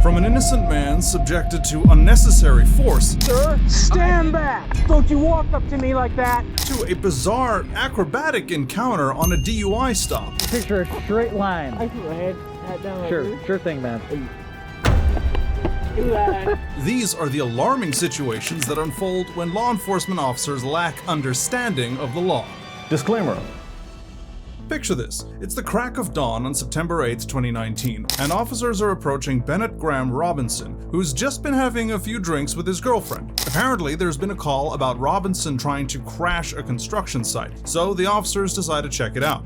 From an innocent man subjected to unnecessary force, Sir, stand back! Don't you walk up to me like that! to a bizarre acrobatic encounter on a DUI stop. Picture a straight line. I put my head down like this. Sure thing, man. These are the alarming situations that unfold when law enforcement officers lack understanding of the law. Disclaimer. Picture this. It's the crack of dawn on September 8, 2019, and officers are approaching Bennett Graham Robinson, who's just been having a few drinks with his girlfriend. Apparently, there's been a call about Robinson trying to crash a construction site, so the officers decide to check it out.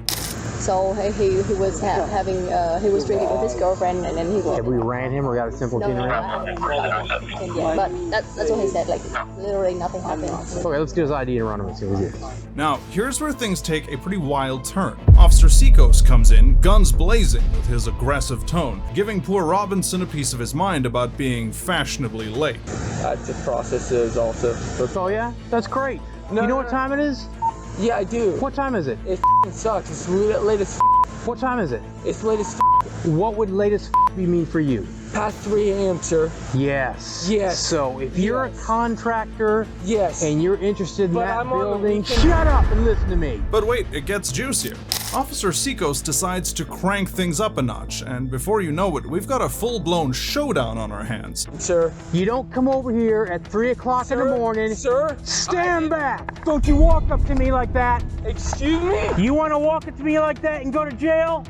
So he was he was drinking with his girlfriend, and then he was. Have we ran him or got a simple tin around? Yeah, but that's what he said. Like literally nothing happened. Okay, let's get his ID and run him and see what he is. Now, here's where things take a pretty wild turn. Officer Sikos comes in, guns blazing with his aggressive tone, giving poor Robinson a piece of his mind about being fashionably late. The process is also. That's all, yeah? That's great. No, you know no, what time it is? Yeah, I do. What time is it? It sucks. It's late as. What time is it? It's late as. What would latest be mean for you? Past 3 a.m., sir. Yes. Yes. So if you're a contractor Yes. and you're interested in But that I'm on the building, weekend. shut up and listen to me. But wait, it gets juicier. Officer Sikos decides to crank things up a notch, and before you know it, we've got a full-blown showdown on our hands. Sir. You don't come over here at 3 o'clock in the morning. Sir. Stand back! Don't you walk up to me like that. Excuse me? You want to walk up to me like that and go to jail?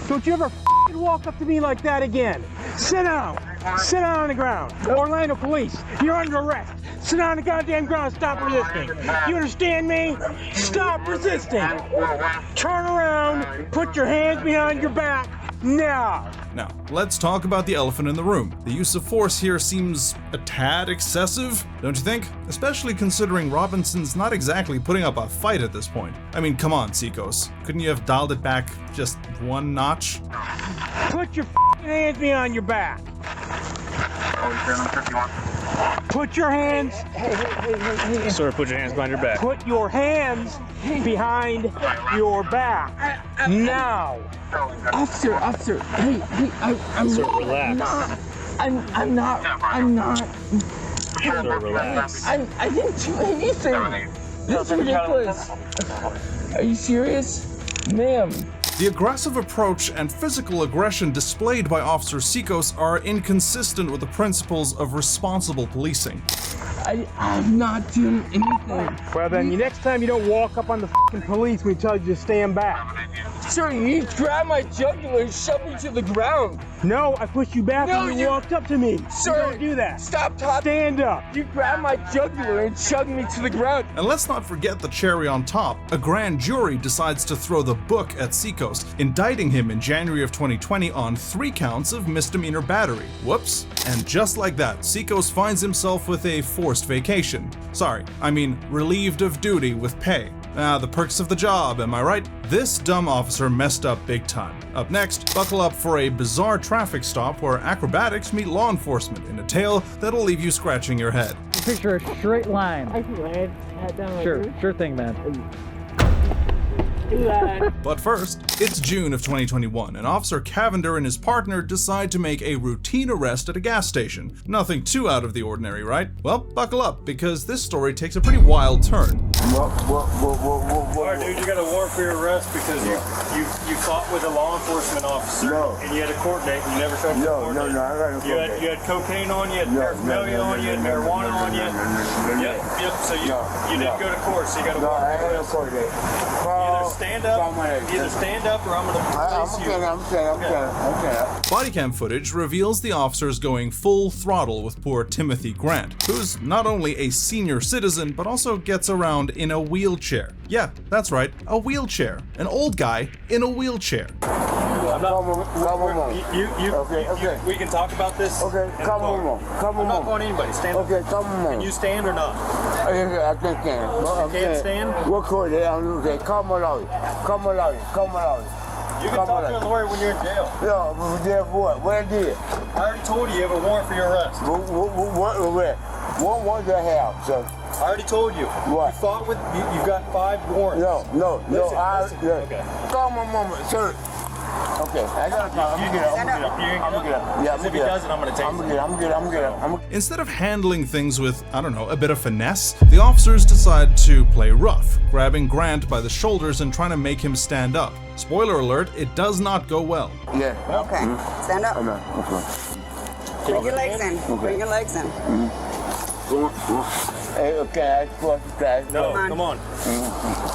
Don't you ever f***ing walk up to me like that again. Sit down. Sit down on the ground. Orlando police, you're under arrest. Sit down on the goddamn ground. Stop resisting. You understand me? Stop resisting. Turn around. Put your hands behind your back. Now. Now, let's talk about the elephant in the room. The use of force here seems a tad excessive, don't you think? Especially considering Robinson's not exactly putting up a fight at this point. I mean, come on, Sikos. Couldn't you have dialed it back just one notch? Put your hands behind your back. Put your hands. Sir, put your hands behind your back. Put your hands behind your back. Now. Officer. Hey, I'm. Sir, relax. I'm not. Sir, relax. I didn't do anything. This is ridiculous. Are you serious? Ma'am. The aggressive approach and physical aggression displayed by Officer Sikos are inconsistent with the principles of responsible policing. I'm not doing anything. Well then, next time you don't walk up on the f***ing police when we tell you to stand back. Sir, you grabbed my jugular and shoved me to the ground. No, I pushed you back No, when you you- walked up to me. Sir, You don't do that. Stop talking. Stand up. You grabbed my jugular and shoved me to the ground. And let's not forget the cherry on top. A grand jury decides to throw the book at Sikos, indicting him in January of 2020 on 3 counts of misdemeanor battery. Whoops. And just like that, Sikos finds himself with a forced vacation. Sorry, I mean relieved of duty with pay. The perks of the job, am I right? This dumb officer messed up big time. Up next, buckle up for a bizarre traffic stop where acrobatics meet law enforcement in a tale that'll leave you scratching your head. Picture a straight line. I put my head down like this. Sure thing, man. But first, it's June of 2021, and Officer Cavender and his partner decide to make a routine arrest at a gas station. Nothing too out of the ordinary, right? Well, buckle up, because this story takes a pretty wild turn. Alright, dude, you got a warrant for your arrest because you fought with a law enforcement officer. No. And you had a court date and you never showed up to the court date. I got no You court had, date. you had cocaine on you, had paraphernalia on you, had marijuana on you. Yep, so you didn't go to court, so you got a No, warrant I for ain't no arrest. court date. Either stand up or I'm gonna place you. I'm saying. Body cam footage reveals the officers going full throttle with poor Timothy Grant, who's not only a senior citizen, but also gets around in a wheelchair. Yeah, that's right, a wheelchair. An old guy in a wheelchair. I'm Okay. we can talk about this. Okay, in the come car. on. I'm not going to anybody. Stand up. Okay, come on. Can you stand or not? I can't stand. You can't stand? What court date? Okay, come on. You can talk to a lawyer when you're in jail. Yeah, there for what? What I did? I already told you you have a warrant for your arrest. What was I have, sir? I already told you. What? You fought with, you've got 5 warrants. No. Listen. Okay. Come on, mama, sir. Okay, I got a car. I'm gonna get up. I'm gonna get up. Yeah, I'm gonna get up. I'm gonna get up. Instead of handling things with, I don't know, a bit of finesse, the officers decide to play rough, grabbing Grant by the shoulders and trying to make him stand up. Spoiler alert, it does not go well. Yeah. Okay. Stand up. Bring your legs in. Bring your legs in. Hey, okay, No, come on.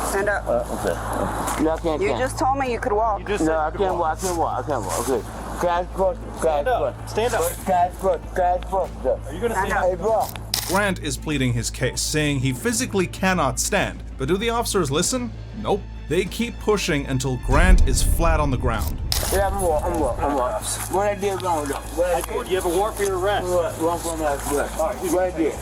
Stand up. Okay. No, I can't. You just told me you could walk. You just No, said I you could can't walk. walk. I can't walk. Okay. Stand up. Stand up. Are you gonna stand up? Hey, bro. Grant is pleading his case, saying he physically cannot stand. But do the officers listen? Nope. They keep pushing until Grant is flat on the ground. Yeah, I'm walk. What I did wrong, though? What I You have a warrant for your arrest. Wrong for my arrest. What I did?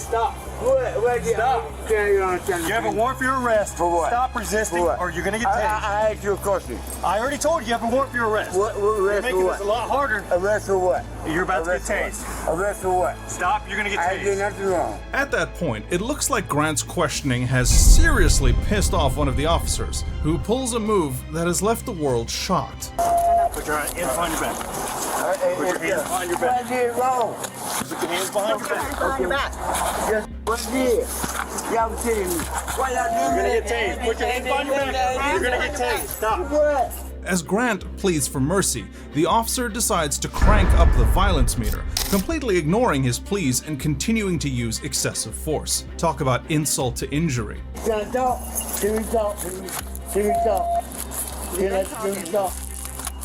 Stop. What I did? Stop. You have a warrant for your arrest. For what? Stop resisting, For what? or you're gonna get tased. I asked you a question. I already told you you have a warrant for your arrest. What You're arrest making for this a what? lot harder. Arrest for what? You're about to get Arrest for tased. what? Arrest for what? Stop, you're gonna get I did tased. nothing wrong. At that point, it looks like Grant's questioning has seriously pissed off one of the officers, who pulls a move that has left the world shocked. Put your hands behind your back. Put your hands behind your What back. I did wrong? Put your hands behind your back. Yes, what I did? Y'all telling me. What y'all You're doing? gonna get tased. Put your hands behind your back. You're gonna get tased. Stop. What? As Grant pleads for mercy, the officer decides to crank up the violence meter, completely ignoring his pleas and continuing to use excessive force. Talk about insult to injury. Can I talk? Can we talk? Can we talk? Can we talk?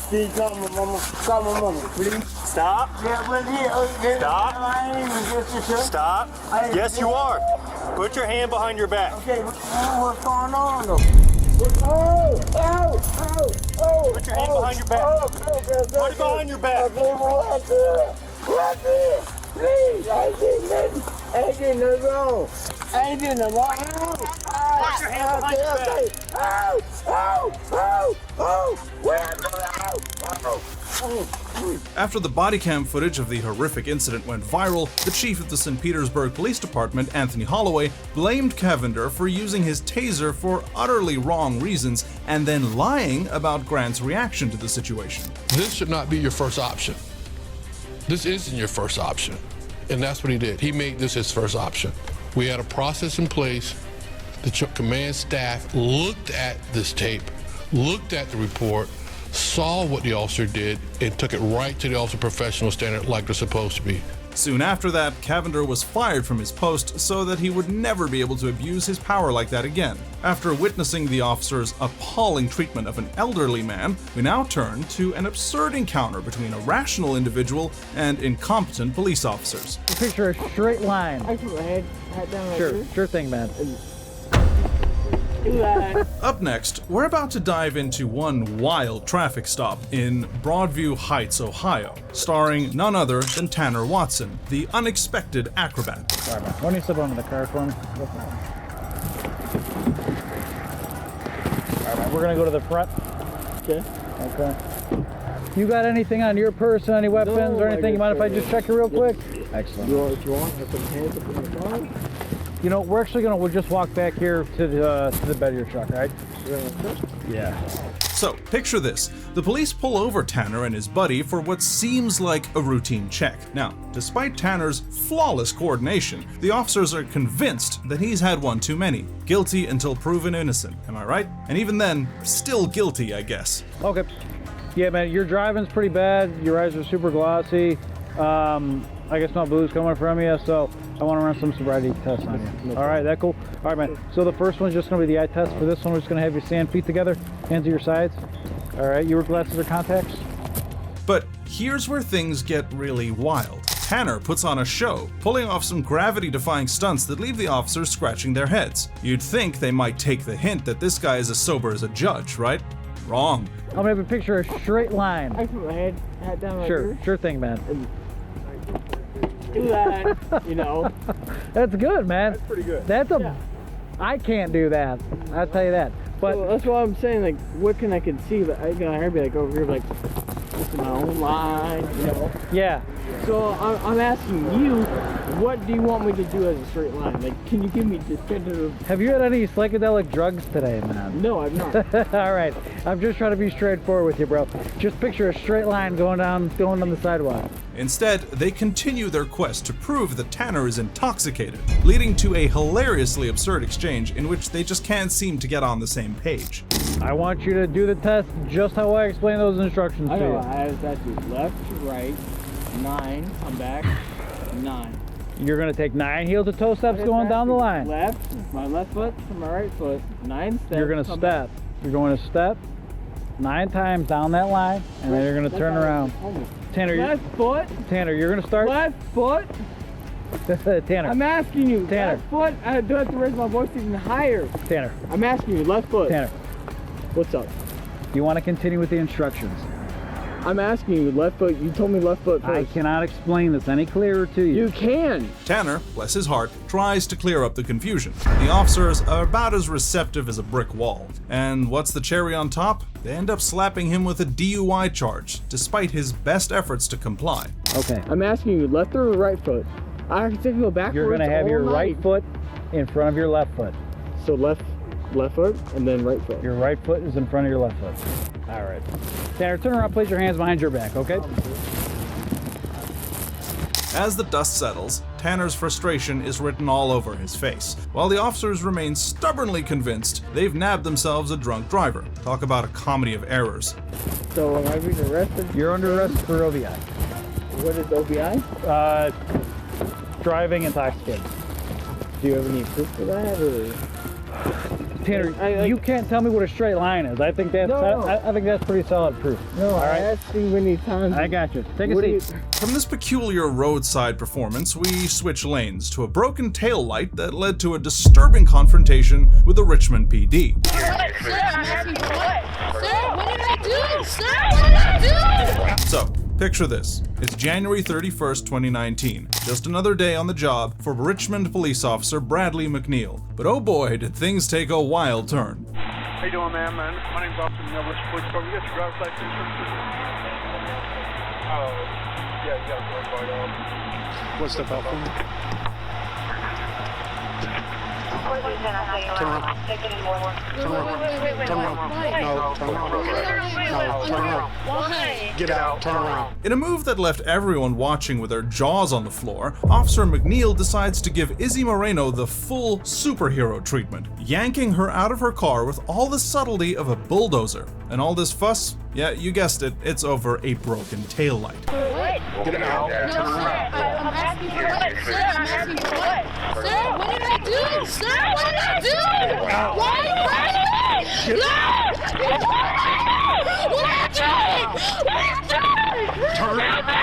Can you call my mama? Call my mama, please. Stop. Yeah, but here, Stop. I ain't even get this shit. Stop. Yes, you are. Put your hand behind your back. Okay, what's going on though? Oh! Put your hand behind your back. Put it behind your back. Please, I ain't getting nothing wrong. I ain't getting nothing wrong. Put your hand behind your back. After the body cam footage of the horrific incident went viral, the chief of the St. Petersburg Police Department, Anthony Holloway, blamed Cavender for using his taser for utterly wrong reasons and then lying about Grant's reaction to the situation. This should not be your first option. This isn't your first option. And that's what he did. He made this his first option. We had a process in place. The command staff looked at this tape, looked at the report, saw what the officer did, and took it right to the officer professional standard like they're supposed to be. Soon after that, Cavender was fired from his post so that he would never be able to abuse his power like that again. After witnessing the officer's appalling treatment of an elderly man, we now turn to an absurd encounter between a rational individual and incompetent police officers. Picture a straight line. I put my head down like this. Sure thing, man. Do that. Up next, we're about to dive into one wild traffic stop in Broadview Heights, Ohio, starring none other than Tanner Watson, the unexpected acrobat. Sorry, man. Why don't you step onto the car for me? All right, we're gonna go to the front. Okay. Okay. You got anything on your person, any weapons or anything? You mind if I just check it real quick? Excellent. If you want, I put my hands up in the car. You know, we'll just walk back here to the bed of your truck, right? Yeah. So, picture this. The police pull over Tanner and his buddy for what seems like a routine check. Now, despite Tanner's flawless coordination, the officers are convinced that he's had one too many. Guilty until proven innocent, am I right? And even then, still guilty, I guess. Okay. Yeah, man, your driving's pretty bad. Your eyes are super glossy. I guess no blue's coming from you, so I want to run some sobriety tests on you. All right, that cool? All right, man. So the first one's just going to be the eye test. For this one, we're just going to have you stand feet together, hands to your sides. All right, you wear glasses or contacts? But here's where things get really wild. Tanner puts on a show, pulling off some gravity-defying stunts that leave the officers scratching their heads. You'd think they might take the hint that this guy is as sober as a judge, right? Wrong. I'm going to have a picture of a straight line. I put my head down like this. Sure thing, man. Do that, you know. That's good, man. That's pretty good. I can't do that. I'll tell you that. But Well, that's why I'm saying, like, what can I see? But I can be like over here, like, just my own line, you know. yeah. So I'm asking you, what do you want me to do as a straight line? Like, can you give me definitive? Have you had any psychedelic drugs today, man? No, I've not. All right. I'm just trying to be straightforward with you, bro. Just picture a straight line going down the sidewalk. Instead, they continue their quest to prove that Tanner is intoxicated, leading to a hilariously absurd exchange in which they just can't seem to get on the same page. I want you to do the test just how I explained those instructions to you. I was at you. Left to right, 9, come back, 9. You're gonna take 9 heel-to-toe steps going down the line. Left, my left foot to my right foot, 9 steps. You're gonna step. You're going to step 9 times down that line, and then you're gonna turn around. Tanner, left foot. Tanner, you're gonna start. Left foot. Tanner. I'm asking you. Tanner. Left foot. I do have to raise my voice even higher. Tanner. I'm asking you. Left foot. Tanner. What's up? You want to continue with the instructions? I'm asking you. Left foot. You told me left foot first. I cannot explain this any clearer to you. You can. Tanner, bless his heart, tries to clear up the confusion. The officers are about as receptive as a brick wall. And what's the cherry on top? They end up slapping him with a DUI charge, despite his best efforts to comply. Okay. I'm asking you. Left or right foot? I have to go backwards. You're going to have your all right night. foot in front of your left foot. So left foot and then right foot. Your right foot is in front of your left foot. All right. Tanner, turn around, place your hands behind your back, okay? As the dust settles, Tanner's frustration is written all over his face, while the officers remain stubbornly convinced they've nabbed themselves a drunk driver. Talk about a comedy of errors. So am I being arrested? You're under arrest for OVI. What is OBI? Driving intoxicated. Do you have any proof for that, or? Tanner, you can't tell me what a straight line is. I think that's I think that's pretty solid proof. No, all right. I asked you many times. I got you. Take a seat. From this peculiar roadside performance, we switch lanes to a broken tail light that led to a disturbing confrontation with the Richmond PD. Sir, I'm asking for what? Sir, what did I do? Sir, what did I do? So, picture this. It's January 31st, 2019. Just another day on the job for Richmond police officer Bradley McNeil. But oh boy, did things take a wild turn. How you doing, man? My name's Officer McNeil, Richmond Police Department. You got your driver's license insurance? Yeah, you got a blood card. What's the belt for me? Turn around. Turn around. Turn around. No, turn around. No, turn around. Why? Get out. Turn around. In a move that left everyone watching with their jaws on the floor, Officer McNeil decides to give Izzy Moreno the full superhero treatment, yanking her out of her car with all the subtlety of a bulldozer. And all this fuss? Yeah, you guessed it, it's over a broken taillight. What? Get out. No, sir, I'm asking for what? Sir, I'm asking for what? Sir, what did I do? Sir, what did I do? Why are you fighting me? No! What are you doing? What are you doing? Turn Help me!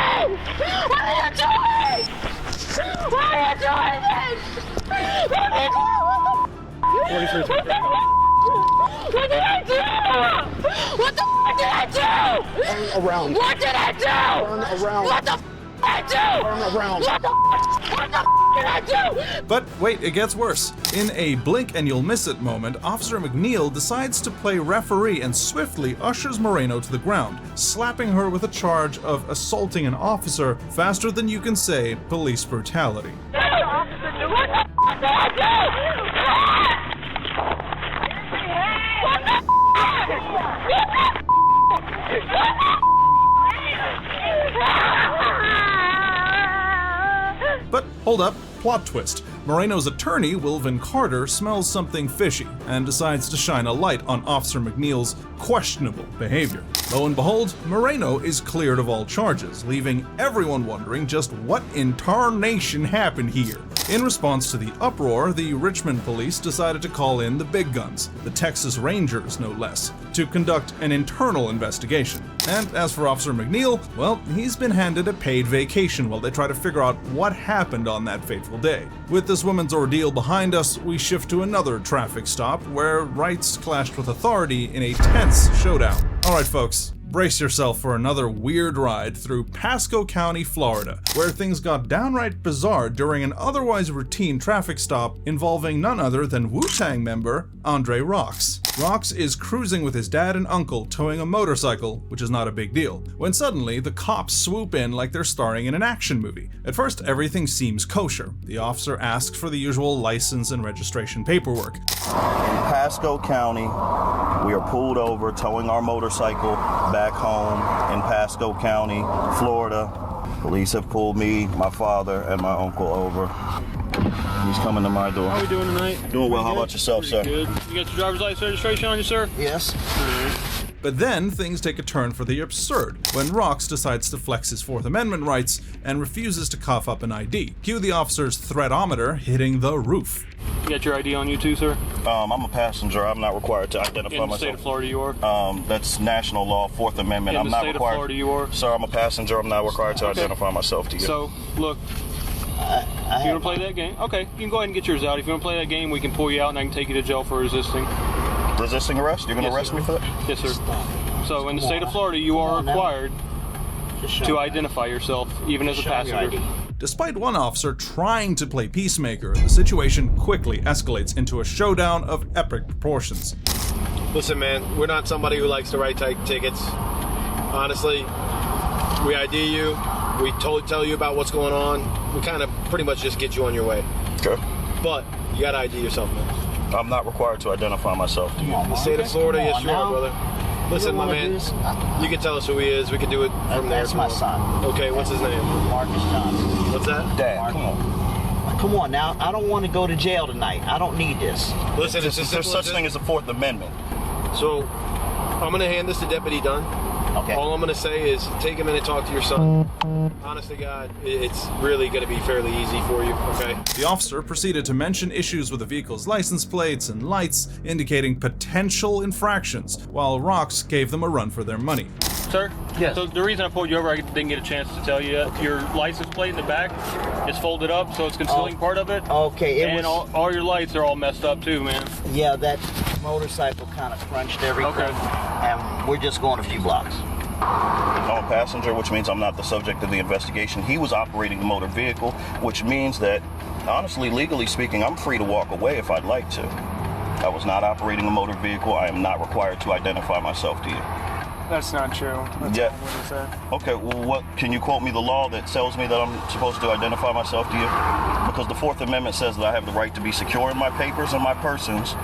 What are you doing? Why are you doing this? Let me go! What the What did I do? What the did I do? Turn around. What did I do? Turn around. What the did I do? Turn around. What the did I do? But wait, it gets worse. In a blink and you'll miss it moment, Officer McNeil decides to play referee and swiftly ushers Moreno to the ground, slapping her with a charge of assaulting an officer faster than you can say police brutality. What the did I do? What the But hold up, plot twist. Moreno's attorney, Wilvin Carter, smells something fishy and decides to shine a light on Officer McNeil's questionable behavior. Lo and behold, Moreno is cleared of all charges, leaving everyone wondering just what in tarnation happened here. In response to the uproar, the Richmond police decided to call in the big guns, the Texas Rangers no less, to conduct an internal investigation. And as for Officer McNeil, well, he's been handed a paid vacation while they try to figure out what happened on that fateful day. With this woman's ordeal behind us, we shift to another traffic stop where rights clashed with authority in a tense showdown. Alright folks, brace yourself for another weird ride through Pasco County, Florida, where things got downright bizarre during an otherwise routine traffic stop involving none other than Wu-Tang member Andre Rox. Rox is cruising with his dad and uncle towing a motorcycle, which is not a big deal, when suddenly the cops swoop in like they're starring in an action movie. At first, everything seems kosher. The officer asks for the usual license and registration paperwork. In Pasco County, we are pulled over towing our motorcycle back home in Pasco County, Florida. Police have pulled me, my father, and my uncle over. He's coming to my door. How are we doing tonight? Doing well. How about yourself, sir? Good. You got your driver's license registration on you, sir? Yes. But then things take a turn for the absurd when Rox decides to flex his Fourth Amendment rights and refuses to cough up an ID. Cue the officer's threatometer hitting the roof. You got your ID on you too, sir? I'm a passenger. I'm not required to identify myself. In the state of Florida, you are? That's national law, Fourth Amendment. In I'm the not state required. of Florida, you are? Sir, I'm a passenger. I'm not required to identify myself to you. So, look. If you want to play that game, okay, you can go ahead and get yours out. If you want to play that game, we can pull you out and I can take you to jail for resisting. Resisting arrest? You're going to arrest me for that? Yes, sir. So in the state of Florida, you are required to identify yourself, even as a passenger. Despite one officer trying to play peacemaker, the situation quickly escalates into a showdown of epic proportions. Listen, man, we're not somebody who likes to write tickets. Honestly, we ID you. We tell you about what's going on. We kind of pretty much just get you on your way. Okay. But you gotta ID yourself, man. I'm not required to identify myself to you. The state of Florida, yes you are, brother. Listen, my man, you can tell us who he is. We can do it from there. That's my son. Okay, what's his name? Marcus Johnson. What's that? Dad, come on. Come on now. I don't want to go to jail tonight. I don't need this. Listen, it's just there's such thing as a Fourth Amendment. So, I'm gonna hand this to Deputy Dunn. Okay. All I'm going to say is take a minute, talk to your son. Honest to God, it's really going to be fairly easy for you, okay? The officer proceeded to mention issues with the vehicle's license plates and lights, indicating potential infractions, while Rox gave them a run for their money. Sir? Yes. So the reason I pulled you over, I didn't get a chance to tell you that your license plate in the back is folded up, so it's concealing part of it. Okay. All your lights are all messed up too, man. Yeah, that motorcycle kind of crunched everything. Okay. And we're just going a few blocks. I'm a passenger, which means I'm not the subject of the investigation. He was operating the motor vehicle, which means that, honestly, legally speaking, I'm free to walk away if I'd like to. I was not operating a motor vehicle. I am not required to identify myself to you. That's not true. That's Yeah. what he said. Okay, well, what can you quote me the law that tells me that I'm supposed to identify myself to you? Because the Fourth Amendment says that I have the right to be secure in my papers and my persons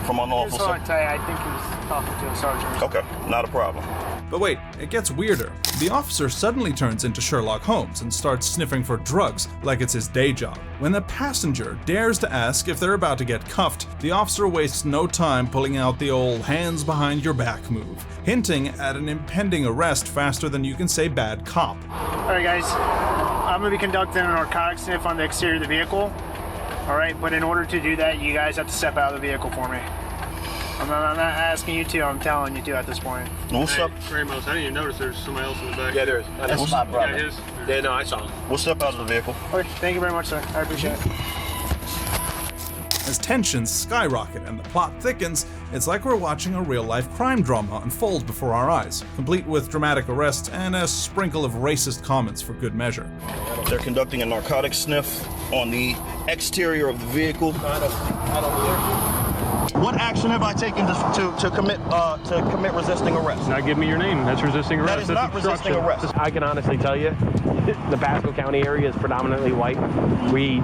from unlawful. I think he was talking to a sergeant. Okay, not a problem. But wait, it gets weirder. The officer suddenly turns into Sherlock Holmes and starts sniffing for drugs like it's his day job. When the passenger dares to ask if they're about to get cuffed, the officer wastes no time pulling out the old hands behind your back move, hinting at an impending arrest faster than you can say bad cop. Alright guys, I'm going to be conducting a narcotics sniff on the exterior of the vehicle. Alright, but in order to do that, you guys have to step out of the vehicle for me. I'm not asking you to, I'm telling you to at this point. What's up? Ramos, I didn't even notice there's somebody else in the back. Yeah, there is. That's my brother. Yeah, no, I saw him. We'll step out of the vehicle. Okay, thank you very much, sir. I appreciate it. As tensions skyrocket and the plot thickens, it's like we're watching a real-life crime drama unfold before our eyes, complete with dramatic arrests and a sprinkle of racist comments for good measure. They're conducting a narcotics sniff on the exterior of the vehicle. What action have I taken to commit resisting arrest? Now give me your name. That's resisting arrest. That is not resisting arrest. I can honestly tell you, the Pasco County area is predominantly white. We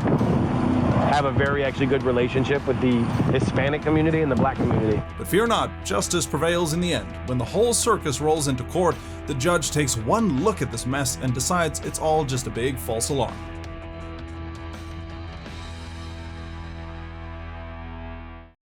have a very actually good relationship with the Hispanic community and the black community. But fear not, justice prevails in the end. When the whole circus rolls into court, the judge takes one look at this mess and decides it's all just a big false alarm.